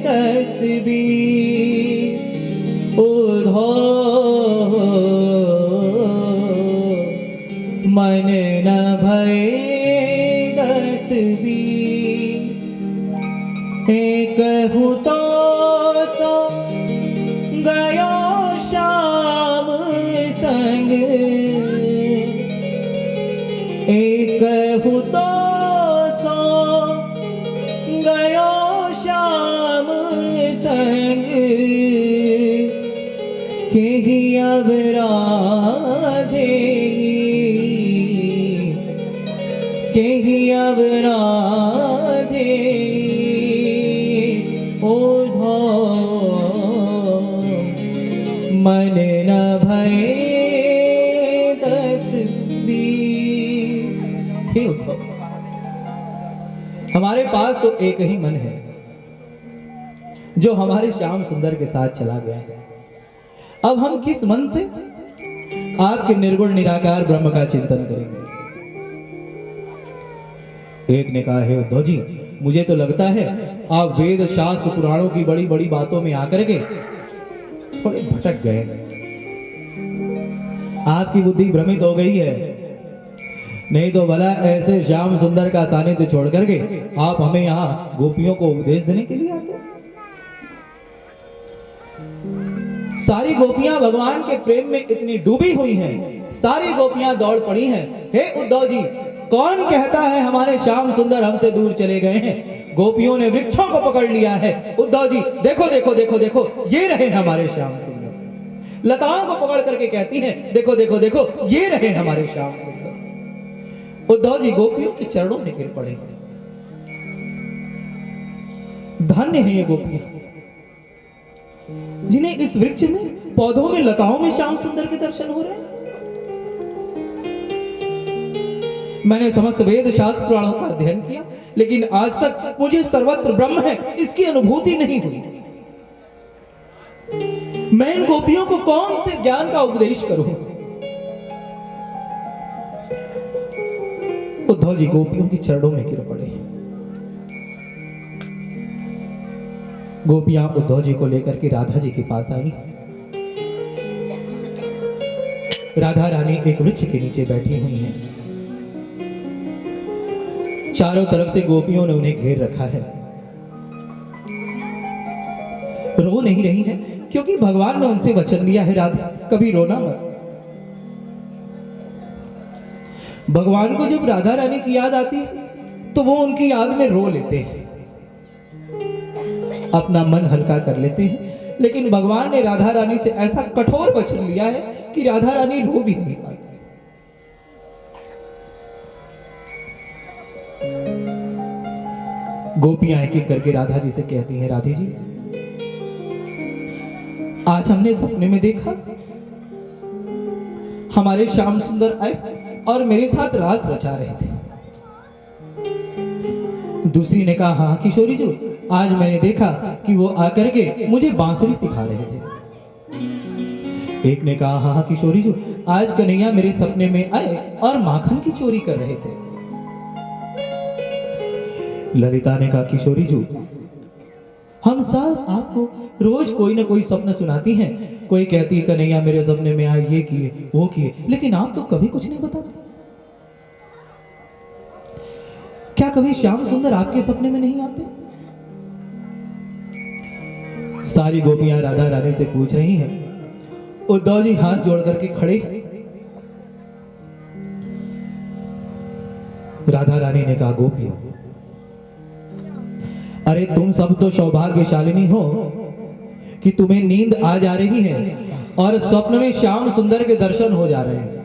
10 20 उधो मन न भय 10 20 एक हूँ तो सो गयो श्याम संग एक हूँ तो सो गयो श्याम संग केहि अब राधे केहि अब राधे ओधो मन न भय 10 20। हे उद्धव, हमारे पास तो एक ही मन है जो हमारे श्याम सुंदर के साथ चला गया है। अब हम किस मन से आपके निर्गुण निराकार ब्रह्म का चिंतन करेंगे? एक ने कहा, हे उद्धव जी, मुझे तो लगता है आप वेद शास्त्र पुराणों की बड़ी बड़ी बातों में आकर के थोड़े भटक गए, आपकी बुद्धि भ्रमित हो गई है। नहीं तो भला ऐसे श्याम सुंदर का सानिध्य छोड़ करके आप हमें यहाँ गोपियों को उपदेश देने के लिए आते? सारी गोपियां भगवान के प्रेम में इतनी डूबी हुई हैं, सारी गोपियां दौड़ पड़ी हैं। हे उद्धव जी, कौन कहता है हमारे श्याम सुंदर हमसे दूर चले गए हैं? गोपियों ने वृक्षों को पकड़ लिया है। उद्धव जी देखो देखो देखो देखो, ये रहे हमारे श्याम सुंदर। लताओं को पकड़ करके कहती हैं, देखो देखो देखो, ये रहे हमारे श्याम सुंदर। उद्धव जी गोपियों के चरणों में गिर पड़े। धन्य है ये गोपियां जिन्हें इस वृक्ष में, पौधों में, लताओं में श्याम सुंदर के दर्शन हो रहे हैं। मैंने समस्त वेद शास्त्र पुराणों का अध्ययन किया, लेकिन आज तक मुझे सर्वत्र ब्रह्म है इसकी अनुभूति नहीं हुई। मैं इन गोपियों को कौन से ज्ञान का उपदेश करूं? उद्धव जी गोपियों की चरणों में गिर पड़े। गोपियां उद्धव जी को लेकर के राधा जी के पास आई। राधा रानी एक वृक्ष के नीचे बैठी हुई हैं। चारों तरफ से गोपियों ने उन्हें घेर रखा है। रो नहीं रही है क्योंकि भगवान ने उनसे वचन लिया है, राधा कभी रोना मत। भगवान को जब राधा रानी की याद आती है तो वो उनकी याद में रो लेते हैं, अपना मन हल्का कर लेते हैं। लेकिन भगवान ने राधा रानी से ऐसा कठोर वचन लिया है कि राधा रानी रो भी नहीं पाती। गोपियां एक एक करके राधा जी से कहती हैं, राधे जी आज हमने सपने में देखा हमारे श्याम सुंदर आए और मेरे साथ रास रचा रहे थे। दूसरी ने कहा, हाँ किशोरी जी, आज मैंने देखा कि वो आकर के मुझे बांसुरी सिखा रहे थे। एक ने कहा, हाँ किशोरी जी, आज कन्हैया मेरे सपने में आए और माखन की चोरी कर रहे थे। ललिता ने कहा, किशोरी जी, हम सब आपको रोज कोई ना कोई सपना सुनाती हैं। कोई कहती है कन्हैया मेरे सपने में आए, ये किए वो किए, लेकिन आप तो कभी कुछ नहीं बताते। क्या कभी श्याम सुंदर आपके सपने में नहीं आते? सारी गोपियां राधा रानी से पूछ रही हैं। उद्धव जी हाथ जोड़ करके खड़े। राधा रानी ने कहा, गोपियों अरे तुम सब तो सौभाग्यशालिनी हो कि तुम्हें नींद आ जा रही है और स्वप्न में श्याम सुंदर के दर्शन हो जा रहे हैं।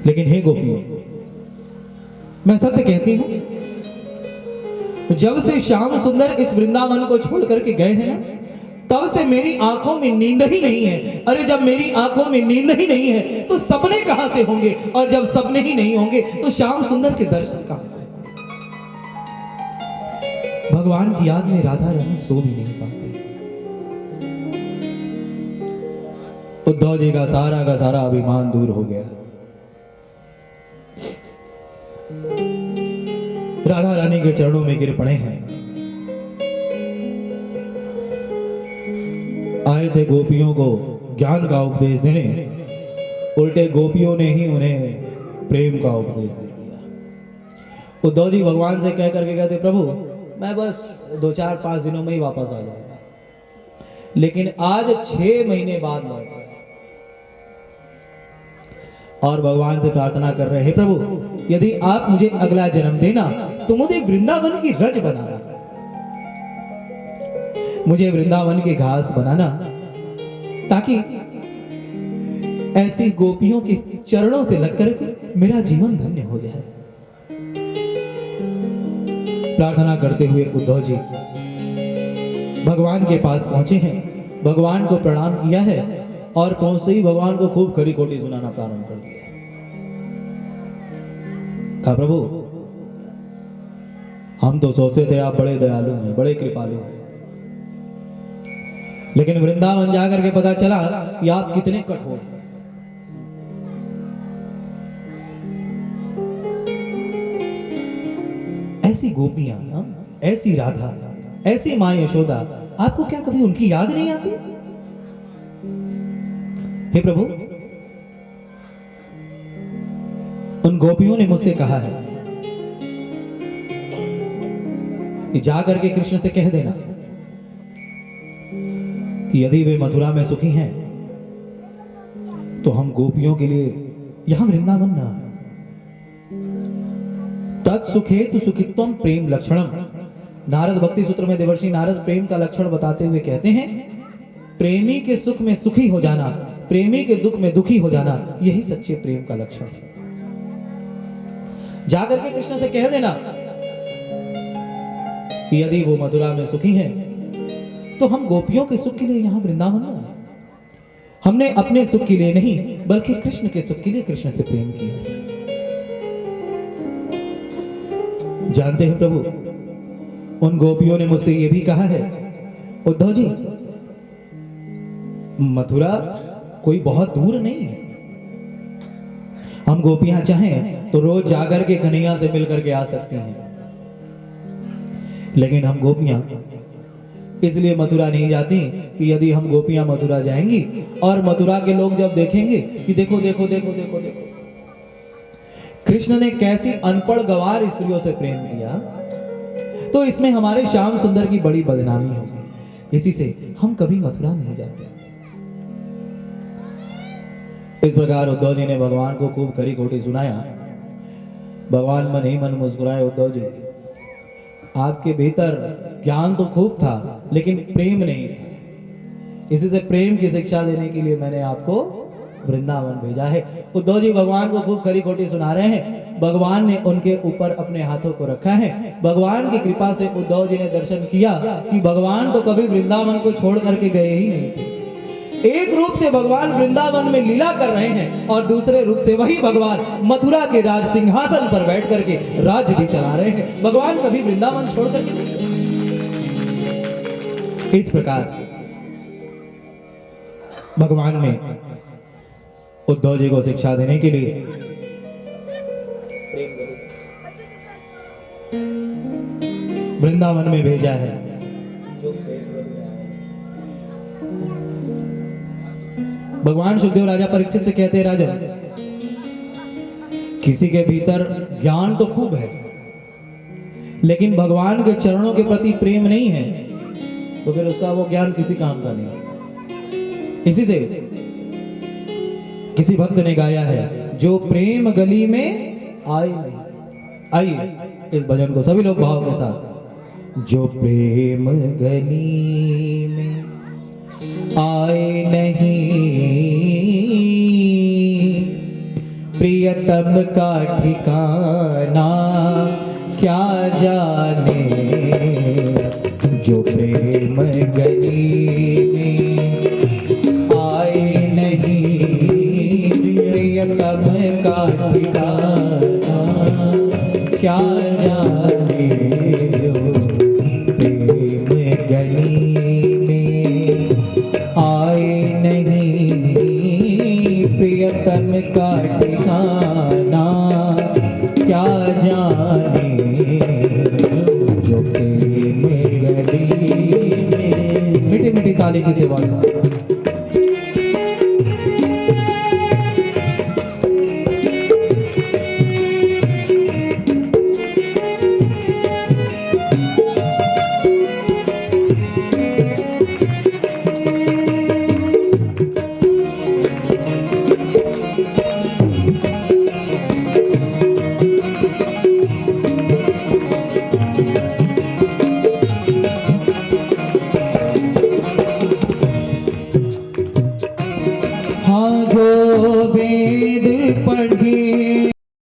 लेकिन हे गोपियों, मैं सत्य कहती हूं, जब से श्याम सुंदर इस वृंदावन को छोड़ करके गए हैं ना, तब से मेरी आंखों में नींद ही नहीं है। अरे जब मेरी आंखों में नींद ही नहीं है तो सपने कहां से होंगे, और जब सपने ही नहीं होंगे तो श्याम सुंदर के दर्शन कहां से? भगवान की याद में राधा रानी सो भी नहीं पाती। उद्धव जी का सारा अभिमान दूर हो गया। राधा रानी रानी के चरणों में गिर पड़े हैं। आए थे गोपियों को ज्ञान का उपदेश देने, उल्टे गोपियों ने ही उन्हें प्रेम का उपदेश दे दिया। उद्धव जी भगवान से कह करके कहते, प्रभु मैं बस 2-4-5 दिनों में ही वापस आ जाऊंगा, लेकिन आज 6 महीने बाद लौटा और भगवान से प्रार्थना कर रहे हैं, प्रभु यदि आप मुझे अगला जन्म देना तो मुझे वृंदावन की रज बनाना, मुझे वृंदावन के घास बनाना, ताकि ऐसी गोपियों के चरणों से लगकर मेरा जीवन धन्य हो जाए। प्रार्थना करते हुए उद्धव जी भगवान के पास पहुंचे हैं, भगवान को प्रणाम किया है और पहुंचते ही भगवान को खूब खरी खोटी सुनाना प्रारंभ कर दिया। कहा, प्रभु हम तो सोचते थे आप बड़े दयालु हैं, बड़े कृपालु हैं, लेकिन वृंदावन जाकर के पता चला कि आप कितने कठोर हैं। ऐसी गोपियां, ऐसी राधा, ऐसी मां यशोदा, आपको क्या कभी उनकी याद नहीं आती? हे प्रभु, उन गोपियों ने मुझसे कहा है कि जाकर के कृष्ण से कह देना कि यदि वे मथुरा में सुखी हैं तो हम गोपियों के लिए यहां वृंदावन ना है। तत्सुखे तु सुखित्वम प्रेम लक्षणम। नारद भक्ति सूत्र में देवर्षि नारद प्रेम का लक्षण बताते हुए कहते हैं, प्रेमी के सुख में सुखी हो जाना, प्रेमी के दुख में दुखी हो जाना, यही सच्चे प्रेम का लक्षण है। जाकर के कृष्ण से कह देना कि यदि वो मथुरा में सुखी हैं तो हम गोपियों के सुख के लिए यहां वृंदावन में आए। हमने अपने सुख के लिए नहीं बल्कि कृष्ण के सुख के लिए कृष्ण से प्रेम किया। जानते हैं प्रभु, उन गोपियों ने मुझसे यह भी कहा है, उद्धव जी मथुरा कोई बहुत दूर नहीं है, हम गोपियां चाहें तो रोज जाकर के कन्हैया से मिलकर के आ सकते हैं, लेकिन हम गोपियां इसलिए मथुरा नहीं जाती कि यदि हम गोपियां मथुरा जाएंगी और मथुरा के लोग जब देखेंगे कि देखो देखो देखो देखो देखो कृष्ण ने कैसी अनपढ़ गवार स्त्रियों से प्रेम किया, तो इसमें हमारे श्याम सुंदर की बड़ी बदनामी होगी, इसी से हम कभी मथुरा नहीं जाते। इस प्रकार उद्धव जी ने भगवान को खूब खरी खोटी सुनाया। भगवान मन ही मन मुस्कुराए, उद्धव जी आपके भीतर ज्ञान तो खूब था लेकिन प्रेम नहीं था, इसी से प्रेम की शिक्षा देने के लिए मैंने आपको वृंदावन भेजा है। उद्धव जी भगवान को खूब खरी खोटी सुना रहे हैं। भगवान ने उनके ऊपर अपने हाथों को रखा है। भगवान की कृपा से उद्धव जी ने दर्शन किया कि भगवान तो कभी वृंदावन को छोड़ करके गए ही नहीं थे। एक रूप से भगवान वृंदावन में लीला कर रहे हैं और दूसरे रूप से वही भगवान मथुरा के राज सिंहासन पर बैठ करके राज्य भी चला रहे हैं। भगवान कभी वृंदावन छोड़ करके नहीं। इस प्रकार भगवान ने उद्धव जी को शिक्षा देने के लिए वृंदावन में भेजा है। भगवान सुखदेव राजा परीक्षित से कहते हैं, राजा किसी के भीतर ज्ञान तो खूब है लेकिन भगवान के चरणों के प्रति प्रेम नहीं है तो फिर उसका वो ज्ञान किसी काम का नहीं। इसी से किसी भक्त ने गाया है, जो प्रेम गली में आए नहीं। आइए इस भजन को सभी लोग भाव के साथ। जो प्रेम गली में आए नहीं, प्रियतम का ठिकाना क्या जाने। जो प्रेम गली में आए नहीं, प्रियतम का ठिकाना क्या जाने। प्रेम गली में आए नहीं, प्रियतम का ठिकाना क्या जाने। ताली की सेवा।